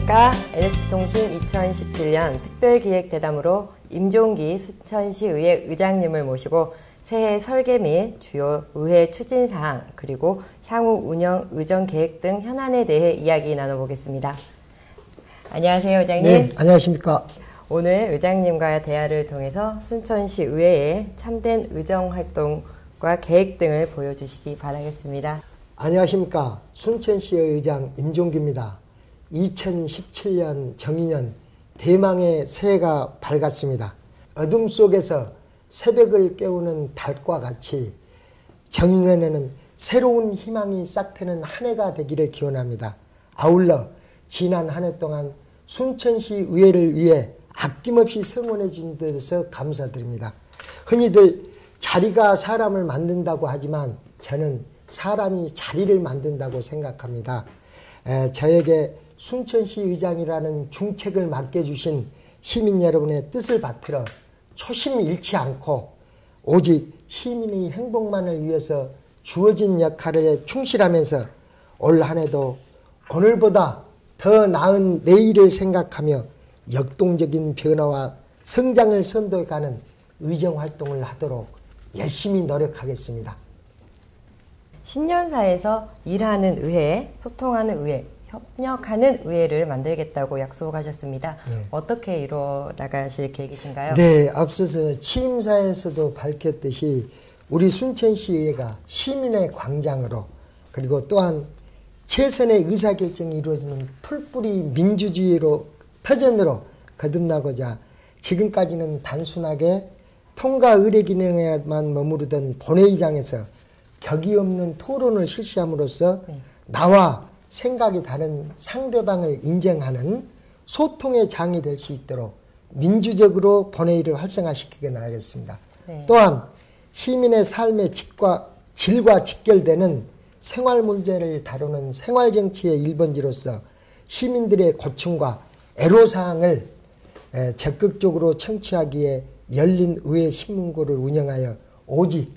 안녕하십니까. NS통신 2017년 특별기획대담으로 임종기 순천시의회 의장님을 모시고 새해 설계 및 주요 의회 추진사항 그리고 향후 운영 의정 계획 등 현안에 대해 이야기 나눠보겠습니다. 안녕하세요, 의장님. 네, 안녕하십니까. 오늘 의장님과 대화를 통해서 순천시 의회의 참된 의정 활동과 계획 등을 보여주시기 바라겠습니다. 안녕하십니까. 순천시의 의장 임종기입니다. 2017년 정인년 대망의 새해가 밝았습니다. 어둠 속에서 새벽을 깨우는 달과 같이 정인년에는 새로운 희망이 싹트는 한 해가 되기를 기원합니다. 아울러 지난 한 해 동안 순천시 의회를 위해 아낌없이 성원해 준 데서 감사드립니다. 흔히들 자리가 사람을 만든다고 하지만 저는 사람이 자리를 만든다고 생각합니다. 저에게 순천시 의장이라는 중책을 맡겨주신 시민 여러분의 뜻을 받들어 초심 잃지 않고 오직 시민의 행복만을 위해서 주어진 역할에 충실하면서 올 한 해도 오늘보다 더 나은 내일을 생각하며 역동적인 변화와 성장을 선도해가는 의정활동을 하도록 열심히 노력하겠습니다. 신년사에서 일하는 의회, 소통하는 의회, 협력하는 의회를 만들겠다고 약속하셨습니다. 네. 어떻게 이루어 나가실 계획이신가요? 네, 앞서서 취임사에서도 밝혔듯이 우리 순천시의회가 시민의 광장으로 그리고 또한 최선의 의사결정이 이루어지는 풀뿌리 민주주의로 터전으로 거듭나고자 지금까지는 단순하게 통과 의뢰 기능에만 머무르던 본회의장에서 격이 없는 토론을 실시함으로써 나와 생각이 다른 상대방을 인정하는 소통의 장이 될 수 있도록 민주적으로 본회의를 활성화시키게 나가겠습니다. 네. 또한 시민의 삶의 질과 직결되는 생활 문제를 다루는 생활정치의 1번지로서 시민들의 고충과 애로사항을 적극적으로 청취하기에 열린 의회 신문고를 운영하여 오직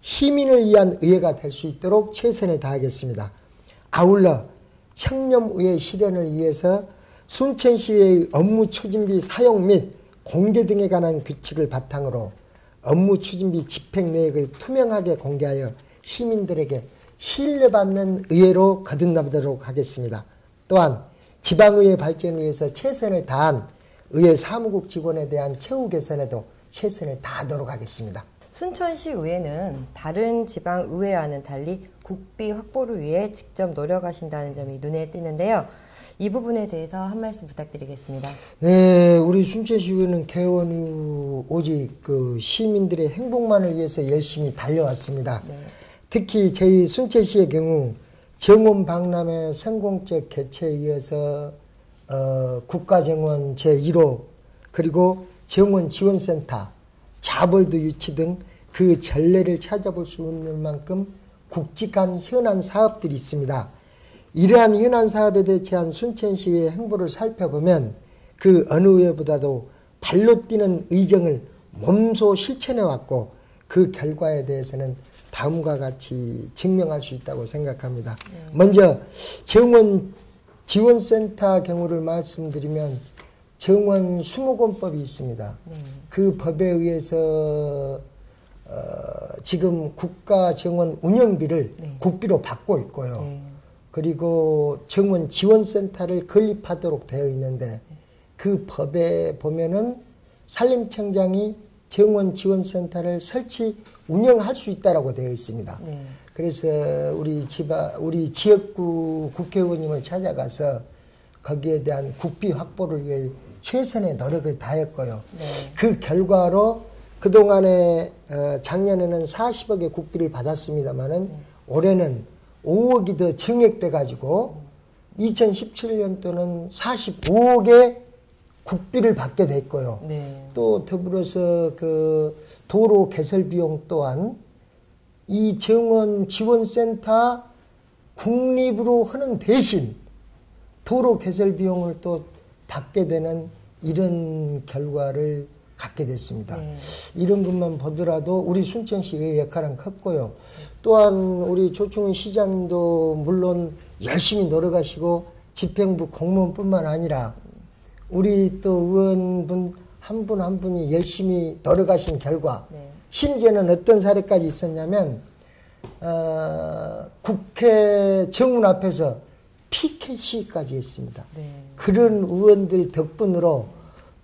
시민을 위한 의회가 될 수 있도록 최선을 다하겠습니다. 아울러 청렴의회 실현을 위해서 순천시의 업무 추진비 사용 및 공개 등에 관한 규칙을 바탕으로 업무 추진비 집행 내역을 투명하게 공개하여 시민들에게 신뢰받는 의회로 거듭나도록 하겠습니다. 또한 지방의회 발전을 위해서 최선을 다한 의회 사무국 직원에 대한 처우 개선에도 최선을 다하도록 하겠습니다. 순천시 의회는 다른 지방 의회와는 달리 국비 확보를 위해 직접 노력하신다는 점이 눈에 띄는데요. 이 부분에 대해서 한 말씀 부탁드리겠습니다. 네, 우리 순천시 의회는 개원 후 오직 시민들의 행복만을 위해서 열심히 달려왔습니다. 네. 특히 저희 순천시의 경우 정원 박람회 성공적 개최에 이어서 국가정원 제1호 그리고 정원 지원센터 자벌도 유치 등 그 전례를 찾아볼 수 없는 만큼 굵직한 현안 사업들이 있습니다. 이러한 현안 사업에 대처한 순천시의 행보를 살펴보면 그 어느 의회보다도 발로 뛰는 의정을 몸소 실천해왔고 그 결과에 대해서는 다음과 같이 증명할 수 있다고 생각합니다. 먼저 정원 지원센터 경우를 말씀드리면 정원 수목원법이 있습니다. 그 법에 의해서 지금 국가정원 운영비를 국비로 받고 있고요. 그리고 정원 지원센터를 건립하도록 되어 있는데 그 법에 보면은 산림청장이 정원 지원센터를 설치 운영할 수 있다라고 되어 있습니다. 그래서 우리 지역구 국회의원님을 찾아가서 거기에 대한 국비 확보를 위해 최선의 노력을 다했고요. 그 결과로 그동안에 작년에는 40억의 국비를 받았습니다만은 올해는 5억이 더 증액돼 가지고 2017년도는 45억의 국비를 받게 됐고요. 또 더불어서 그 도로 개설 비용 또한 이 정원 지원센터 국립으로 하는 대신 도로 개설 비용을 또 받게 되는 이런 결과를 갖게 됐습니다. 이런 것만 보더라도 우리 순천시의 역할은 컸고요. 또한 우리 조충훈 시장님도 물론 열심히 노력하시고 집행부 공무원뿐만 아니라 우리 또 의원분 한 분 한 분이 열심히 노력하신 결과 네. 심지어는 어떤 사례까지 있었냐면 국회 정문 앞에서 피켓 시위까지 했습니다. 네. 그런 의원들 덕분으로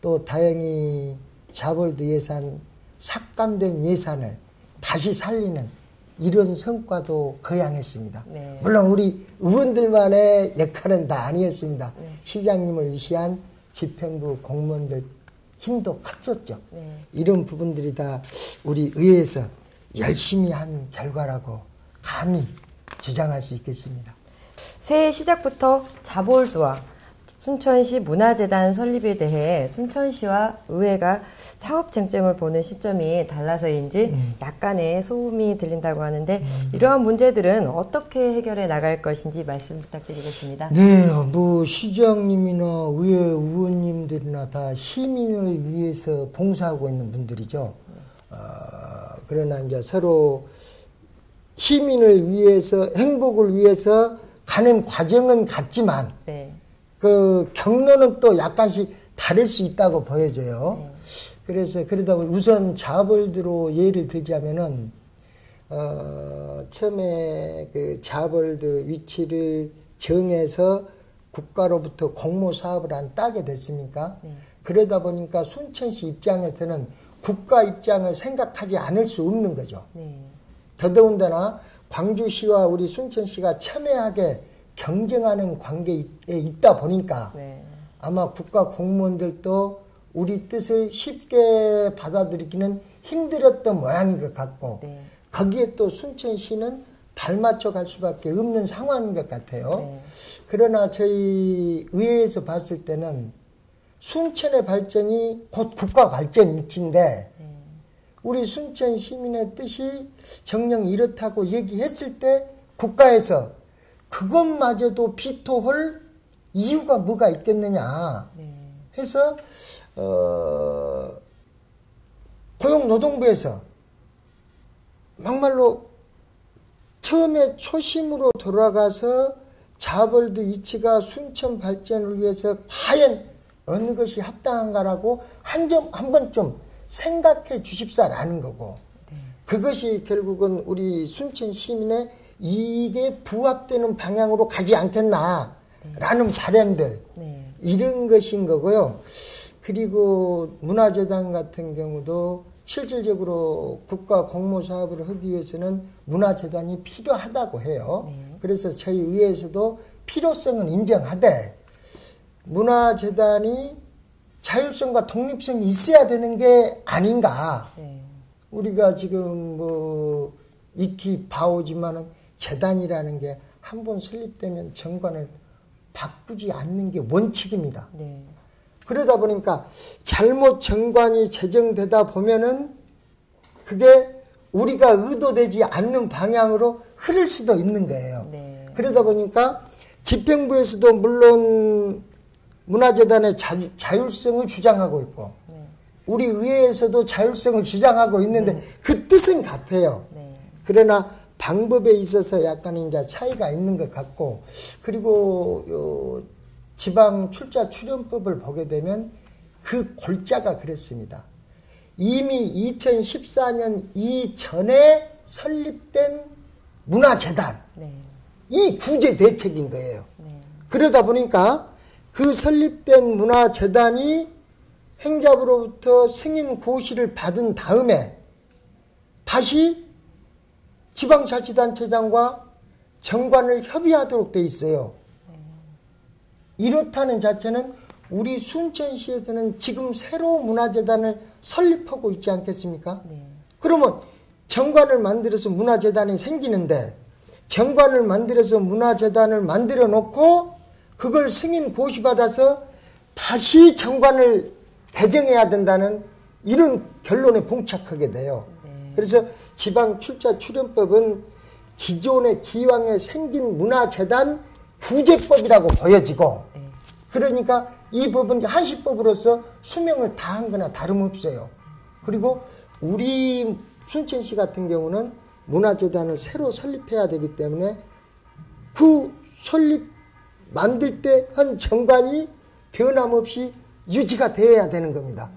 또 다행히 자벌도 예산, 삭감된 예산을 다시 살리는 이런 성과도 거양했습니다. 네. 물론 우리 의원들만의 역할은 다 아니었습니다. 네. 시장님을 위시한 집행부 공무원들 힘도 컸었죠. 네. 이런 부분들이 다 우리 의회에서 열심히 한 결과라고 감히 주장할 수 있겠습니다. 새해 시작부터 자볼드와 순천시 문화재단 설립에 대해 순천시와 의회가 사업 쟁점을 보는 시점이 달라서인지 약간의 소음이 들린다고 하는데 이러한 문제들은 어떻게 해결해 나갈 것인지 말씀 부탁드리겠습니다. 네, 뭐 시장님이나 의회 의원님들이나 다 시민을 위해서 봉사하고 있는 분들이죠. 그러나 이제 서로 시민을 위해서 행복을 위해서 가는 과정은 같지만 네. 그 경로는 또 약간씩 다를 수 있다고 보여져요. 네. 그래서 그러다 보니 우선 자벌드로 예를 들자면은 처음에 그 자벌드 위치를 정해서 국가로부터 공모 사업을 따게 됐습니까? 네. 그러다 보니까 순천시 입장에서는 국가 입장을 생각하지 않을 수 없는 거죠. 네. 더더군다나 광주시와 우리 순천시가 첨예하게 경쟁하는 관계에 있다 보니까 네. 아마 국가 공무원들도 우리 뜻을 쉽게 받아들이기는 힘들었던 모양인 것 같고 네. 거기에 또 순천시는 발맞춰 갈 수밖에 없는 상황인 것 같아요. 네. 그러나 저희 의회에서 봤을 때는 순천의 발전이 곧 국가 발전 일치인데 네. 우리 순천 시민의 뜻이 정녕 이렇다고 얘기했을 때 국가에서 그것마저도 비토할 이유가 뭐가 있겠느냐 해서 고용노동부에서 막말로 처음에 초심으로 돌아가서 자벌드 위치가 순천 발전을 위해서 과연 어느 것이 합당한가라고 한 번 좀 생각해 주십사라는 거고 네. 그것이 결국은 우리 순천 시민의 이익에 부합되는 방향으로 가지 않겠나라는 네. 바람들 네. 이런 것인 거고요. 그리고 문화재단 같은 경우도 실질적으로 국가 공모 사업을 하기 위해서는 문화재단이 필요하다고 해요. 네. 그래서 저희 의회에서도 필요성은 인정하되 문화재단이 자율성과 독립성이 있어야 되는 게 아닌가. 네. 우리가 지금 뭐 익히 봐오지만은 재단이라는 게 한 번 설립되면 정관을 바꾸지 않는 게 원칙입니다. 네. 그러다 보니까 잘못 정관이 제정되다 보면은 그게 우리가 의도되지 않는 방향으로 흐를 수도 있는 거예요. 네. 그러다 보니까 집행부에서도 물론 문화재단의 자율성을 주장하고 있고 네. 우리 의회에서도 자율성을 주장하고 있는데 네. 그 뜻은 같아요. 네. 그러나 방법에 있어서 약간 이제 차이가 있는 것 같고 그리고 지방 출자 출연법을 보게 되면 그 골자가 그렇습니다. 이미 2014년 이전에 설립된 문화재단 네. 이 구제 대책인 거예요. 네. 그러다 보니까 그 설립된 문화재단이 행자부로부터 승인 고시를 받은 다음에 다시 지방자치단체장과 정관을 협의하도록 돼 있어요. 이렇다는 자체는 우리 순천시에서는 지금 새로 문화재단을 설립하고 있지 않겠습니까? 네. 그러면 정관을 만들어서 문화재단이 생기는데 정관을 만들어서 문화재단을 만들어 놓고 그걸 승인 고시받아서 다시 정관을 개정해야 된다는 이런 결론에 봉착하게 돼요. 네. 그래서 지방 출자 출연법은 기존의 기왕에 생긴 문화재단 구제법이라고 보여지고 네. 그러니까 이 법은 한시법으로서 수명을 다한 거나 다름없어요. 그리고 우리 순천시 같은 경우는 문화재단을 새로 설립해야 되기 때문에 그 설립 만들 때 한 정관이 변함없이 유지가 되어야 되는 겁니다.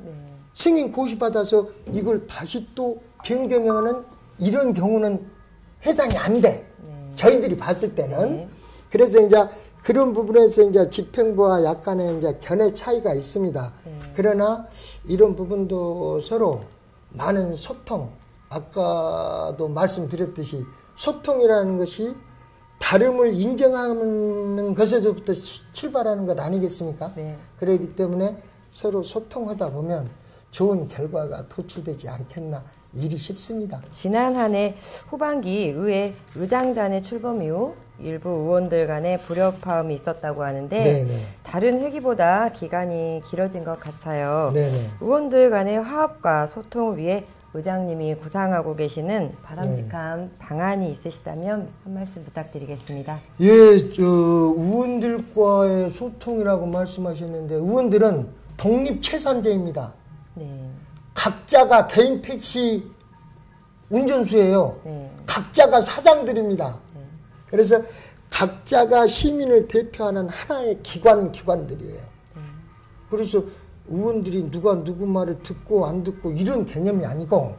승인 고시 받아서 이걸 다시 또 변경하는 이런 경우는 해당이 안 돼. 저희들이 봤을 때는. 그래서 이제 그런 부분에서 이제 집행부와 약간의 이제 견해 차이가 있습니다. 그러나 이런 부분도 서로 많은 소통, 아까도 말씀드렸듯이 소통이라는 것이 다름을 인정하는 것에서부터 출발하는 것 아니겠습니까? 그렇기 때문에 서로 소통하다 보면 좋은 결과가 도출되지 않겠나 일이 싶습니다. 지난 한 해 후반기 의회 의장단의 출범 이후 일부 의원들 간의 불협화음이 있었다고 하는데 네네. 다른 회기보다 기간이 길어진 것 같아요. 네네. 의원들 간의 화합과 소통을 위해 의장님이 구상하고 계시는 바람직한 방안이 있으시다면 한 말씀 부탁드리겠습니다. 예, 의원들과의 소통이라고 말씀하셨는데 의원들은 독립체산제입니다. 네. 각자가 개인 택시 운전수예요. 각자가 사장들입니다. 그래서 각자가 시민을 대표하는 하나의 기관들이에요. 그래서 의원들이 누가 누구 말을 듣고 안 듣고 이런 개념이 아니고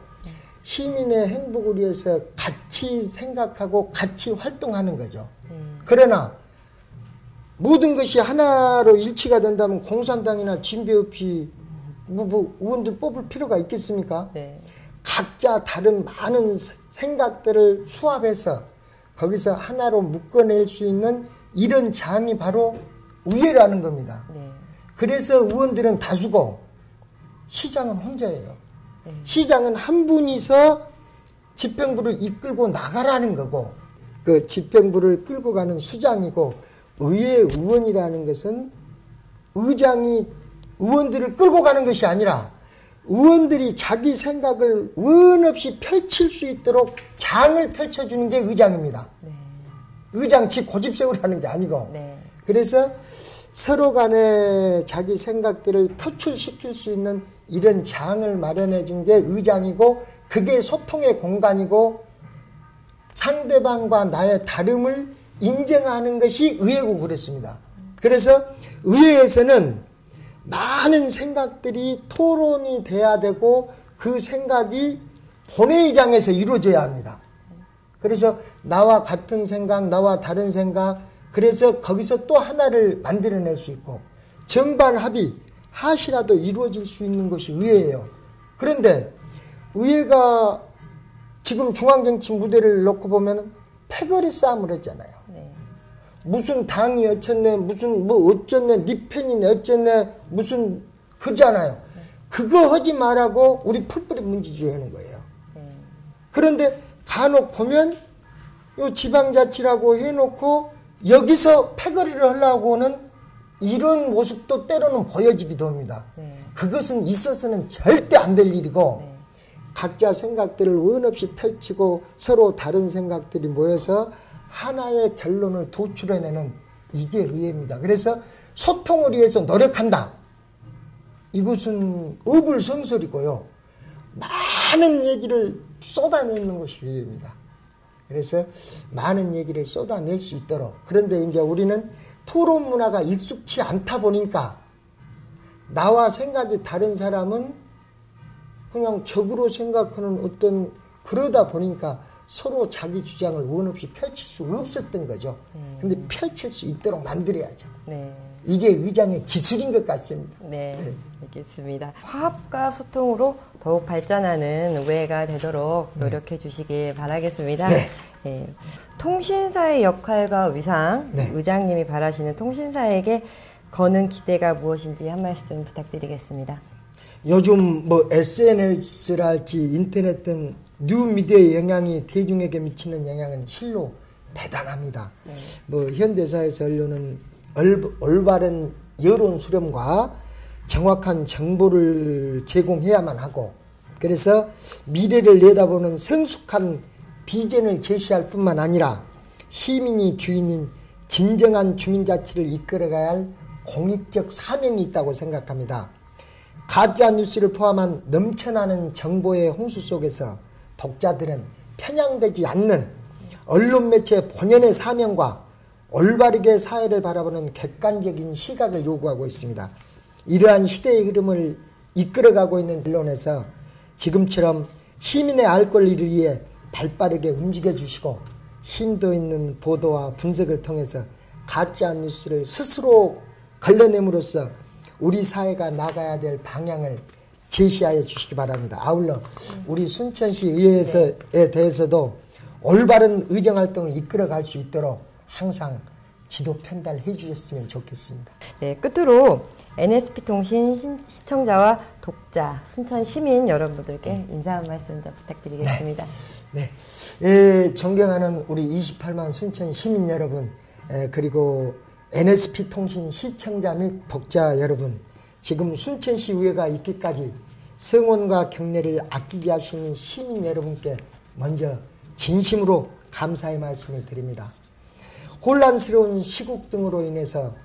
시민의 행복을 위해서 같이 생각하고 같이 활동하는 거죠. 그러나 모든 것이 하나로 일치가 된다면 공산당이나 진배 없이 뭐 의원들 뽑을 필요가 있겠습니까? 각자 다른 많은 생각들을 수합해서 거기서 하나로 묶어낼 수 있는 이런 장이 바로 의회라는 겁니다. 그래서 의원들은 다수고 시장은 혼자예요. 시장은 한 분이서 집행부를 이끌고 나가라는 거고 그 집행부를 끌고 가는 수장이고 의회 의원이라는 것은 의장이 의원들을 끌고 가는 것이 아니라 의원들이 자기 생각을 원 없이 펼칠 수 있도록 장을 펼쳐주는 게 의장입니다. 의장 지 고집 세우라는 게 아니고 그래서 서로 간에 자기 생각들을 표출시킬 수 있는 이런 장을 마련해 준 게 의장이고 그게 소통의 공간이고 상대방과 나의 다름을 인정하는 것이 의회고 그렇습니다. 그래서 의회에서는 많은 생각들이 토론이 돼야 되고 그 생각이 본회의장에서 이루어져야 합니다. 그래서 나와 같은 생각, 나와 다른 생각 그래서 거기서 또 하나를 만들어낼 수 있고 정반 합의, 하시라도 이루어질 수 있는 것이 의회예요. 그런데 의회가 지금 중앙정치 무대를 놓고 보면 패거리 싸움을 했잖아요. 무슨 당이 어쨌네, 무슨 뭐 어쨌네, 니 편이네, 어쨌네, 무슨 그잖아요. 그거 하지 말라고 우리 풀뿌리 문제주의 하는 거예요. 그런데 간혹 보면 요 지방자치라고 해놓고 여기서 패거리를 하려고는 이런 모습도 때로는 보여지기도 합니다. 그것은 있어서는 절대 안 될 일이고 각자 생각들을 원 없이 펼치고 서로 다른 생각들이 모여서 하나의 결론을 도출해내는 이게 의회입니다. 그래서 소통을 위해서 노력한다. 이것은 어불성설이고요. 많은 얘기를 쏟아내는 것이 의회입니다. 그래서 많은 얘기를 쏟아낼 수 있도록 그런데 이제 우리는 토론 문화가 익숙치 않다 보니까 나와 생각이 다른 사람은 그냥 적으로 생각하는 어떤 그러다 보니까 서로 자기 주장을 원 없이 펼칠 수 없었던 거죠. 근데 펼칠 수 있도록 만들어야죠. 이게 의장의 기술인 것 같습니다. 알겠습니다. 화합과 소통으로 더욱 발전하는 의회가 되도록 노력해 주시길 바라겠습니다. 통신사의 역할과 위상, 의장님이 바라시는 통신사에게 거는 기대가 무엇인지 한 말씀 부탁드리겠습니다. 요즘 뭐 SNS랄지 인터넷 등 뉴미디어의 영향이 대중에게 미치는 영향은 실로 대단합니다. 뭐 현대사에서 언론은 올바른 여론 수렴과 정확한 정보를 제공해야만 하고 그래서 미래를 내다보는 성숙한 비전을 제시할 뿐만 아니라 시민이 주인인 진정한 주민자치를 이끌어가야 할 공익적 사명이 있다고 생각합니다. 가짜뉴스를 포함한 넘쳐나는 정보의 홍수 속에서 독자들은 편향되지 않는 언론 매체의 본연의 사명과 올바르게 사회를 바라보는 객관적인 시각을 요구하고 있습니다. 이러한 시대의 흐름을 이끌어가고 있는 언론에서 지금처럼 시민의 알 권리를 위해 발빠르게 움직여 주시고 심도 있는 보도와 분석을 통해서 가짜 뉴스를 스스로 걸러냄으로써 우리 사회가 나가야 될 방향을 제시하여 주시기 바랍니다. 아울러 우리 순천시 의회에 대해서도 올바른 의정활동을 이끌어갈 수 있도록 항상 지도 편달해 주셨으면 좋겠습니다. 네, 끝으로 NSP통신 시청자와 독자, 순천 시민 여러분들께 인사 한 말씀 좀 부탁드리겠습니다. 네. 네. 존경하는 우리 28만 순천 시민 여러분, 그리고 NSP통신 시청자 및 독자 여러분, 지금 순천시 의회가 있기까지 성원과 격려를 아끼지 않으시는 시민 여러분께 먼저 진심으로 감사의 말씀을 드립니다. 혼란스러운 시국 등으로 인해서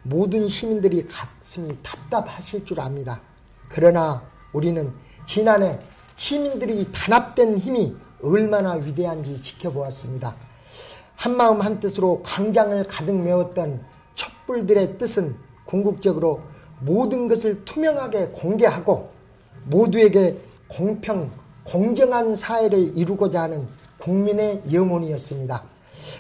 모든 시민들이 가슴이 답답하실 줄 압니다. 그러나 우리는 지난해 시민들이 단합된 힘이 얼마나 위대한지 지켜보았습니다. 한마음 한뜻으로 광장을 가득 메웠던 촛불들의 뜻은 궁극적으로 모든 것을 투명하게 공개하고 모두에게 공평, 공정한 사회를 이루고자 하는 국민의 염원이었습니다.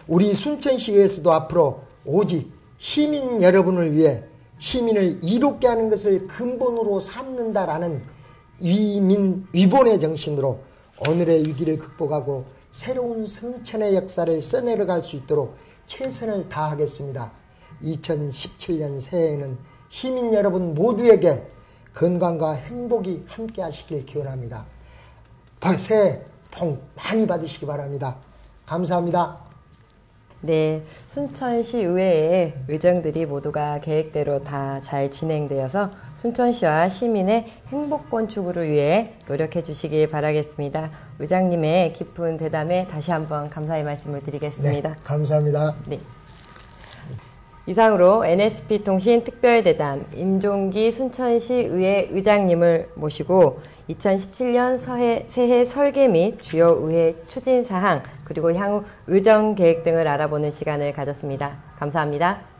우리 순천시에서도 앞으로 오직 시민 여러분을 위해 시민을 이롭게 하는 것을 근본으로 삼는다라는 위본의 정신으로 오늘의 위기를 극복하고 새로운 성천의 역사를 써내려갈 수 있도록 최선을 다하겠습니다. 2017년 새해에는 시민 여러분 모두에게 건강과 행복이 함께 하시길 기원합니다. 새해 복 많이 받으시기 바랍니다. 감사합니다. 네, 순천시 의회의 의정들이 모두가 계획대로 다 잘 진행되어서 순천시와 시민의 행복 건축을 위해 노력해 주시길 바라겠습니다. 의장님의 깊은 대담에 다시 한번 감사의 말씀을 드리겠습니다. 네, 감사합니다. 네. 이상으로 NSP통신 특별대담 임종기 순천시 의회 의장님을 모시고 2017년 새해 설계 및 주요 의회 추진사항 그리고 향후 의정 계획 등을 알아보는 시간을 가졌습니다. 감사합니다.